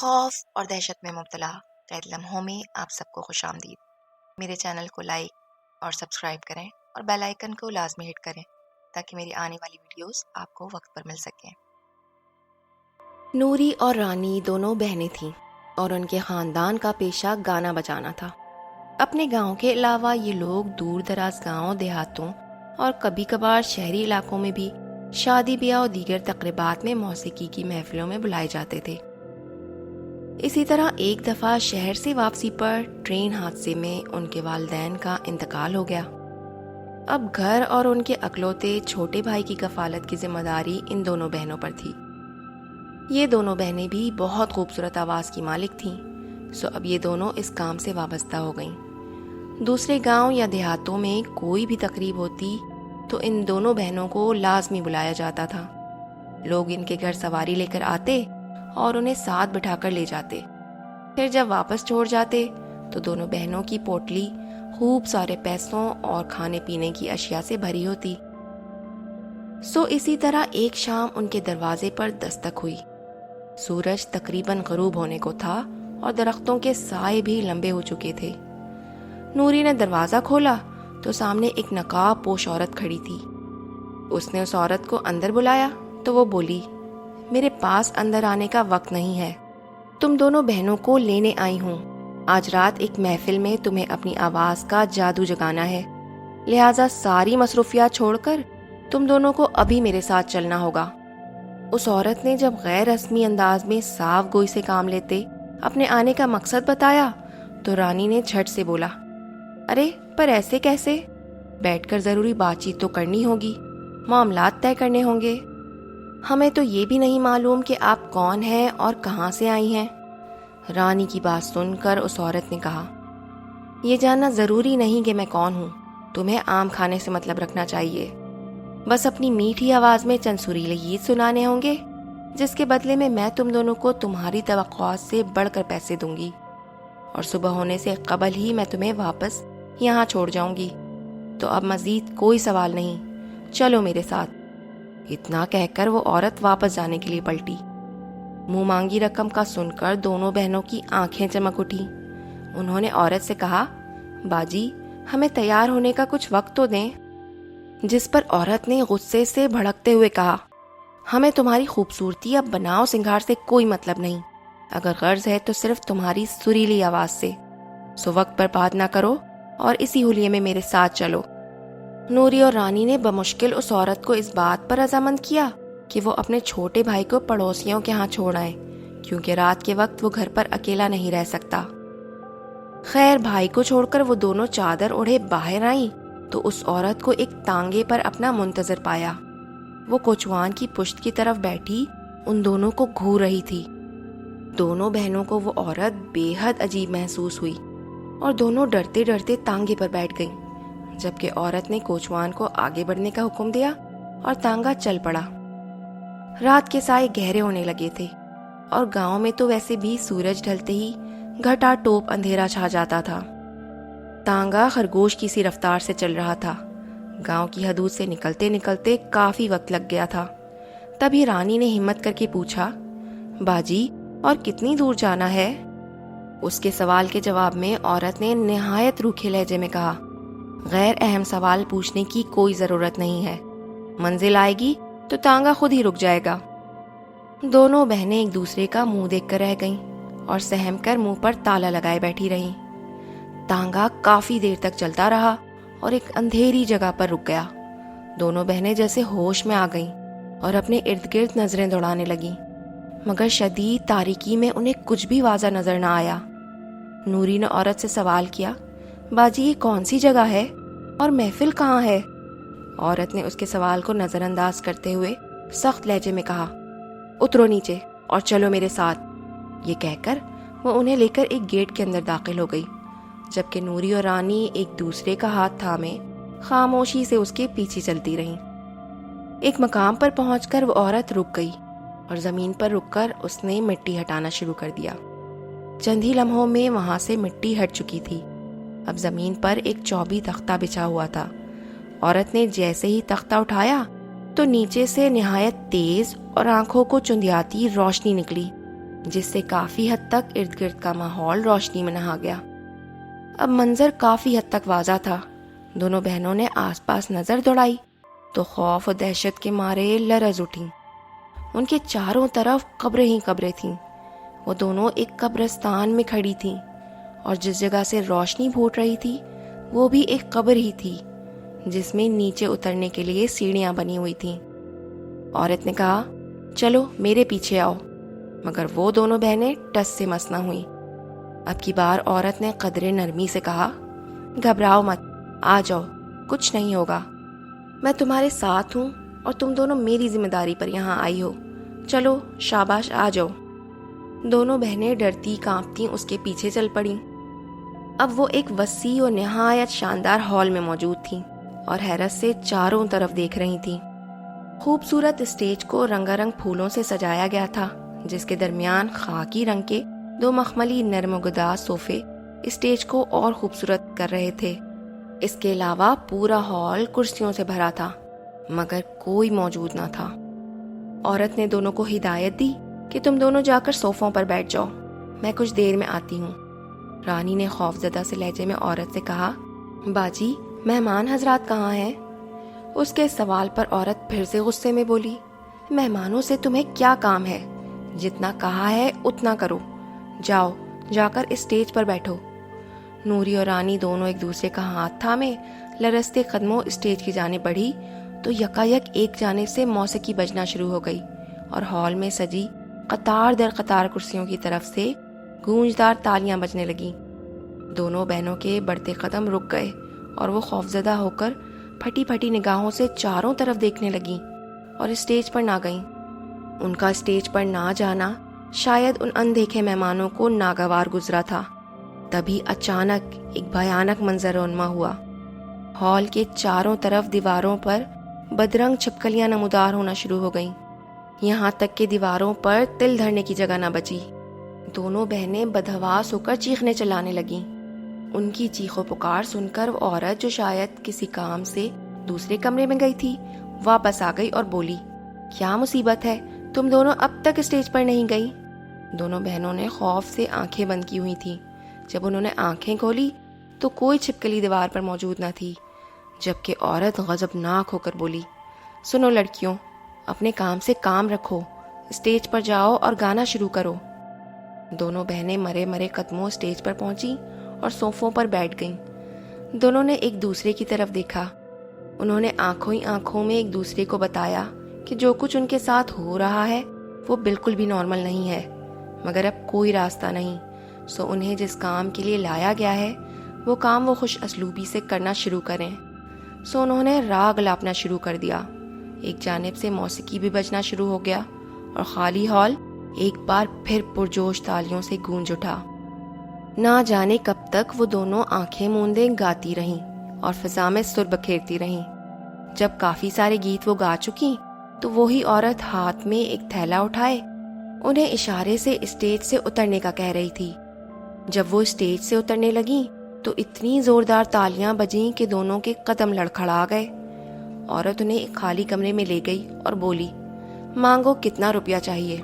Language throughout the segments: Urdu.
خوف اور دہشت میں مبتلا قید لمحوں میں آپ سب کو خوش آمدید۔ میرے چینل کو لائک اور سبسکرائب کریں اور بیل آئیکن کو لازمی ہٹ کریں تاکہ میری آنے والی ویڈیوز آپ کو وقت پر مل سکیں۔ نوری اور رانی دونوں بہنیں تھیں اور ان کے خاندان کا پیشہ گانا بجانا تھا۔ اپنے گاؤں کے علاوہ یہ لوگ دور دراز گاؤں دیہاتوں اور کبھی کبھار شہری علاقوں میں بھی شادی بیاہ اور دیگر تقریبات میں موسیقی کی محفلوں میں بلائے جاتے تھے۔ اسی طرح ایک دفعہ شہر سے واپسی پر ٹرین حادثے میں ان کے والدین کا انتقال ہو گیا۔ اب گھر اور ان کے اکلوتے چھوٹے بھائی کی کفالت کی ذمہ داری ان دونوں بہنوں پر تھی۔ یہ دونوں بہنیں بھی بہت خوبصورت آواز کی مالک تھیں، سو اب یہ دونوں اس کام سے وابستہ ہو گئیں۔ دوسرے گاؤں یا دیہاتوں میں کوئی بھی تقریب ہوتی تو ان دونوں بہنوں کو لازمی بلایا جاتا تھا۔ لوگ ان کے گھر سواری لے کر آتے اور انہیں ساتھ بٹھا کر لے جاتے۔ پھر جب واپس چھوڑ جاتے تو دونوں بہنوں کی پوٹلی خوب سارے پیسوں اور کھانے پینے کی اشیاء سے بھری ہوتی۔ سو اسی طرح ایک شام ان کے دروازے پر دستک ہوئی۔ سورج تقریباً غروب ہونے کو تھا اور درختوں کے سائے بھی لمبے ہو چکے تھے۔ نوری نے دروازہ کھولا تو سامنے ایک نقاب پوش عورت کھڑی تھی۔ اس نے اس عورت کو اندر بلایا تو وہ بولی، میرے پاس اندر آنے کا وقت نہیں ہے، تم دونوں بہنوں کو لینے آئی ہوں۔ آج رات ایک محفل میں تمہیں اپنی آواز کا جادو جگانا ہے، لہٰذا ساری مصروفیات چھوڑ کر تم دونوں کو ابھی میرے ساتھ چلنا ہوگا۔ اس عورت نے جب غیر رسمی انداز میں صاف گوئی سے کام لیتے اپنے آنے کا مقصد بتایا تو رانی نے جھٹ سے بولا، ارے پر ایسے کیسے؟ بیٹھ کر ضروری بات چیت تو کرنی ہوگی، معاملات طے کرنے ہوں گے۔ ہمیں تو یہ بھی نہیں معلوم کہ آپ کون ہیں اور کہاں سے آئی ہیں۔ رانی کی بات سن کر اس عورت نے کہا، یہ جاننا ضروری نہیں کہ میں کون ہوں، تمہیں عام کھانے سے مطلب رکھنا چاہیے۔ بس اپنی میٹھی آواز میں چند سریلے گیت سنانے ہوں گے، جس کے بدلے میں تم دونوں کو تمہاری توقعات سے بڑھ کر پیسے دوں گی، اور صبح ہونے سے قبل ہی میں تمہیں واپس یہاں چھوڑ جاؤں گی۔ تو اب مزید کوئی سوال نہیں، چلو میرے ساتھ۔ اتنا کہہ کر وہ عورت واپس جانے کے لیے پلٹی۔ منہ مانگی رقم کا سن کر دونوں بہنوں کی آنکھیں چمک اٹھی۔ انہوں نے عورت سے کہا، باجی ہمیں تیار ہونے کا کچھ وقت تو دیں۔ جس پر عورت نے غصے سے بھڑکتے ہوئے کہا، ہمیں تمہاری خوبصورتی یا بناؤ سنگھار سے کوئی مطلب نہیں، اگر غرض ہے تو صرف تمہاری سریلی آواز سے، سو وقت پر بات نہ کرو اور اسی حلیے میں میرے ساتھ چلو۔ نوری اور رانی نے بمشکل اس عورت کو اس بات پر رضامند کیا کہ وہ اپنے چھوٹے بھائی کو پڑوسیوں کے ہاں چھوڑ آئے، کیونکہ رات کے وقت وہ گھر پر اکیلا نہیں رہ سکتا۔ خیر بھائی کو چھوڑ کر وہ دونوں چادر اوڑھے باہر آئیں تو اس عورت کو ایک تانگے پر اپنا منتظر پایا۔ وہ کوچوان کی پشت کی طرف بیٹھی ان دونوں کو گھور رہی تھی۔ دونوں بہنوں کو وہ عورت بے حد عجیب محسوس ہوئی اور دونوں ڈرتے ڈرتے تانگے پر بیٹھ گئیں، جبکہ عورت نے کوچوان کو آگے بڑھنے کا حکم دیا اور تانگا چل پڑا۔ رات کے سائے گہرے ہونے لگے تھے اور گاؤں میں تو ویسے بھی سورج ڈھلتے ہی گھٹا ٹوپ اندھیرا چھا جاتا تھا۔ تانگا خرگوش کی سی رفتار سے چل رہا تھا۔ گاؤں کی حدود سے نکلتے نکلتے کافی وقت لگ گیا تھا۔ تبھی رانی نے ہمت کر کے پوچھا، باجی اور کتنی دور جانا ہے؟ اس کے سوال کے جواب میں عورت نے نہایت روکھے لہجے میں کہا، غیر اہم سوال پوچھنے کی کوئی ضرورت نہیں ہے، منزل آئے گی تو تانگا خود ہی رک جائے گا۔ دونوں بہنیں ایک دوسرے کا منہ دیکھ کر رہ گئیں اور سہم کر منہ پر تالا لگائے بیٹھی رہیں۔ تانگا کافی دیر تک چلتا رہا اور ایک اندھیری جگہ پر رک گیا۔ دونوں بہنیں جیسے ہوش میں آ گئیں اور اپنے ارد گرد نظریں دوڑانے لگیں، مگر شدید تاریکی میں انہیں کچھ بھی واضح نظر نہ آیا۔ نوری نے عورت سے سوال کیا، باجی یہ کون سی جگہ ہے اور محفل کہاں ہے؟ عورت نے اس کے سوال کو نظر انداز کرتے ہوئے سخت لہجے میں کہا، اترو نیچے اور چلو میرے ساتھ۔ یہ کہہ کر وہ انہیں لے کر ایک گیٹ کے اندر داخل ہو گئی، جبکہ نوری اور رانی ایک دوسرے کا ہاتھ تھامے خاموشی سے اس کے پیچھے چلتی رہیں۔ ایک مقام پر پہنچ کر وہ عورت رک گئی اور زمین پر رک کر اس نے مٹی ہٹانا شروع کر دیا۔ چند ہی لمحوں میں وہاں سے مٹی ہٹ چکی تھی۔ اب زمین پر ایک چوبی تختہ بچھا ہوا تھا۔ عورت نے جیسے ہی تختہ اٹھایا تو نیچے سے نہایت تیز اور آنکھوں کو چندیاتی روشنی نکلی، جس سے کافی حد تک ارد گرد کا ماحول روشنی میں نہا گیا۔ اب منظر کافی حد تک واضح تھا۔ دونوں بہنوں نے آس پاس نظر دوڑائی تو خوف اور دہشت کے مارے لرز اٹھیں۔ ان کے چاروں طرف قبریں ہی قبریں تھیں۔ وہ دونوں ایک قبرستان میں کھڑی تھیں، اور جس جگہ سے روشنی پھوٹ رہی تھی وہ بھی ایک قبر ہی تھی، جس میں نیچے اترنے کے لیے سیڑھیاں بنی ہوئی تھیں۔ عورت نے کہا، چلو میرے پیچھے آؤ، مگر وہ دونوں بہنیں ٹس سے مس نہ ہوئیں۔ اب کی بار عورت نے قدرے نرمی سے کہا، گھبراؤ مت، آ جاؤ، کچھ نہیں ہوگا، میں تمہارے ساتھ ہوں اور تم دونوں میری ذمہ داری پر یہاں آئی ہو، چلو شاباش آ جاؤ۔ دونوں بہنیں ڈرتی کانپتی اس کے پیچھے چل پڑیں۔ اب وہ ایک وسیع اور نہایت شاندار ہال میں موجود تھیں اور حیرت سے چاروں طرف دیکھ رہی تھیں۔ خوبصورت اسٹیج کو رنگا رنگ پھولوں سے سجایا گیا تھا، جس کے درمیان خاکی رنگ کے 2 مخملی نرم و گداز صوفے اسٹیج کو اور خوبصورت کر رہے تھے۔ اس کے علاوہ پورا ہال کرسیوں سے بھرا تھا، مگر کوئی موجود نہ تھا۔ عورت نے دونوں کو ہدایت دی کہ تم دونوں جا کر صوفوں پر بیٹھ جاؤ، میں کچھ دیر میں آتی ہوں۔ رانی نے خوفزدہ سے لہجے میں عورت سے کہا، باجی مہمان حضرات کہاں ہیں؟ اس کے سوال پر عورت پھر سے غصے میں بولی، مہمانوں سے تمہیں کیا کام ہے؟ جتنا کہا ہے اتنا کرو، جاؤ جا کر اسٹیج پر بیٹھو۔ نوری اور رانی دونوں ایک دوسرے کا ہاتھ تھامے لرزتے قدموں اسٹیج کی جانب بڑھی تو یکایک ایک جانب سے موسیقی بجنا شروع ہو گئی اور ہال میں سجی قطار در قطار کرسیوں کی طرف سے گونجدار تالیاں بجنے لگیں۔ دونوں بہنوں کے بڑھتے قدم رک گئے اور وہ خوفزدہ ہو کر پھٹی پھٹی نگاہوں سے چاروں طرف دیکھنے لگیں اور اسٹیج پر نہ گئیں۔ ان کا اسٹیج پر نہ جانا شاید ان اندیکھے مہمانوں کو ناگوار گزرا تھا۔ تبھی اچانک ایک بھیانک منظر رونما ہوا۔ ہال کے چاروں طرف دیواروں پر بدرنگ چھپکلیاں نمودار ہونا شروع ہو گئیں، یہاں تک کہ دیواروں پر تل دھرنے کی جگہ نہ بچی۔ دونوں بہنیں بدحواس ہو کر چیخنے چلانے لگیں۔ ان کی چیخ و پکار سن کر وہ عورت جو شاید کسی کام سے دوسرے کمرے میں گئی تھی واپس آ گئی اور بولی، کیا مصیبت ہے، تم دونوں اب تک اسٹیج پر نہیں گئی؟ دونوں بہنوں نے خوف سے آنکھیں بند کی ہوئی تھیں۔ جب انہوں نے آنکھیں کھولی تو کوئی چھپکلی دیوار پر موجود نہ تھی، جبکہ عورت غضبناک ہو کر بولی، سنو لڑکیوں، اپنے کام سے کام رکھو، اسٹیج پر جاؤ اور گانا شروع کرو۔ دونوں بہنیں مرے مرے قدموں اسٹیج پر پہنچی اور صوفوں پر بیٹھ گئیں۔ دونوں نے ایک دوسرے کی طرف دیکھا۔ انہوں نے آنکھوں ہی آنکھوں میں ایک دوسرے کو بتایا کہ جو کچھ ان کے ساتھ ہو رہا ہے وہ بالکل بھی نارمل نہیں ہے، مگر اب کوئی راستہ نہیں، سو انہیں جس کام کے لیے لایا گیا ہے وہ کام وہ خوش اسلوبی سے کرنا شروع کریں۔ سو انہوں نے راگ لاپنا شروع کر دیا۔ ایک جانب سے موسیقی بھی بجنا شروع ہو گیا اور خالی ہال ایک بار پھر پرجوش تالیوں سے گونج اٹھا۔ نہ جانے کب تک وہ دونوں آنکھیں موندے گاتی رہیں اور فضا میں سر بکھیرتی رہیں۔ جب کافی سارے گیت وہ گا چکی تو وہی عورت ہاتھ میں ایک تھیلا اٹھائے انہیں اشارے سے اسٹیج سے اترنے کا کہہ رہی تھی۔ جب وہ اسٹیج سے اترنے لگیں تو اتنی زوردار تالیاں بجیں کہ دونوں کے قدم لڑکھڑا گئے۔ عورت انہیں ایک خالی کمرے میں لے گئی اور بولی، مانگو کتنا روپیہ چاہیے؟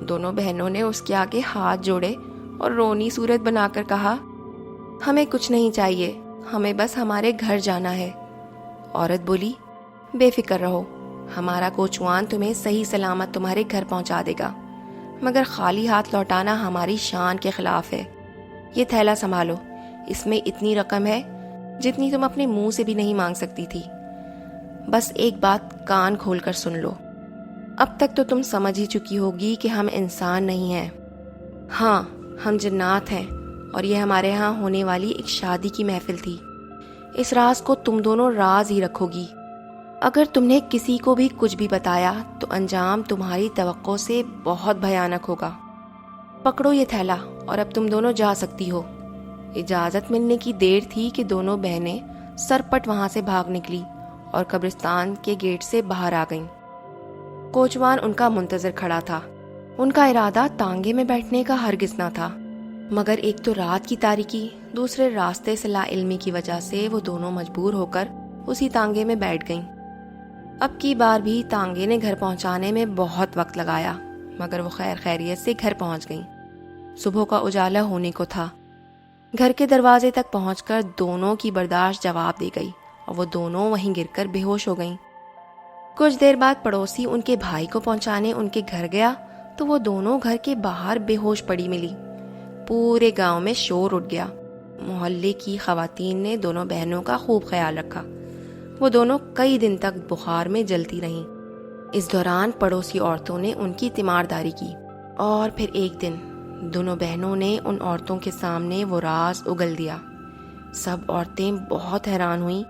دونوں بہنوں نے اس کے آگے ہاتھ جوڑے اور رونی صورت بنا کر کہا، ہمیں کچھ نہیں چاہیے، ہمیں بس ہمارے گھر جانا ہے۔ عورت بولی، بے فکر رہو، ہمارا کوچوان تمہیں صحیح سلامت تمہارے گھر پہنچا دے گا، مگر خالی ہاتھ لوٹانا ہماری شان کے خلاف ہے۔ یہ تھیلا سنبھالو، اس میں اتنی رقم ہے جتنی تم اپنے منہ سے بھی نہیں مانگ سکتی تھی۔ بس ایک بات کان کھول کر سن لو، اب تک تو تم سمجھ ہی چکی ہوگی کہ ہم انسان نہیں ہیں، ہاں ہم جنات ہیں، اور یہ ہمارے ہاں ہونے والی ایک شادی کی محفل تھی۔ اس راز کو تم دونوں راز ہی رکھو گی۔ اگر تم نے کسی کو بھی کچھ بھی بتایا تو انجام تمہاری توقع سے بہت بھیانک ہوگا۔ پکڑو یہ تھیلا اور اب تم دونوں جا سکتی ہو۔ اجازت ملنے کی دیر تھی کہ دونوں بہنیں سرپٹ وہاں سے بھاگ نکلی اور قبرستان کے گیٹ سے باہر آ گئیں۔ کوچوان ان کا منتظر کھڑا تھا۔ ان کا ارادہ تانگے میں بیٹھنے کا ہرگز نہ تھا، مگر ایک تو رات کی تاریکی، دوسرے راستے سے لا علمی کی وجہ سے وہ دونوں مجبور ہو کر اسی تانگے میں بیٹھ گئیں۔ اب کی بار بھی تانگے نے گھر پہنچانے میں بہت وقت لگایا، مگر وہ خیر خیریت سے گھر پہنچ گئیں۔ صبح کا اجالا ہونے کو تھا۔ گھر کے دروازے تک پہنچ کر دونوں کی برداشت جواب دے گئی اور وہ دونوں وہیں گر کر بے ہوش ہو گئیں۔ کچھ دیر بعد پڑوسی ان کے بھائی کو پہنچانے ان کے گھر گیا تو وہ دونوں گھر کے باہر بے ہوش پڑی ملی۔ پورے گاؤں میں شور اٹھ گیا۔ محلے کی خواتین نے دونوں بہنوں کا خوب خیال رکھا۔ وہ دونوں کئی دن تک بخار میں جلتی رہیں۔ اس دوران پڑوسی عورتوں نے ان کی تیمارداری کی، اور پھر ایک دن دونوں بہنوں نے ان عورتوں کے سامنے وہ راز اگل دیا۔ سب عورتیں بہت حیران ہوئیں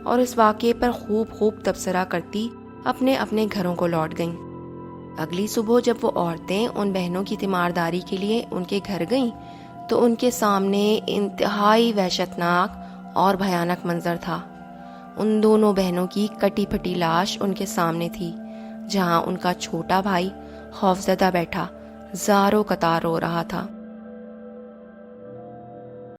اور اس واقعے پر خوب تبصرہ کرتی اپنے اپنے گھروں کو لوٹ گئیں۔ اگلی صبح جب وہ عورتیں ان بہنوں کی تیمارداری کے لیے ان کے گھر گئیں تو ان کے سامنے انتہائی وحشتناک اور بھیانک منظر تھا۔ ان دونوں بہنوں کی کٹی پھٹی لاش ان کے سامنے تھی، جہاں ان کا چھوٹا بھائی خوفزدہ بیٹھا زاروں قطار رو رہا تھا۔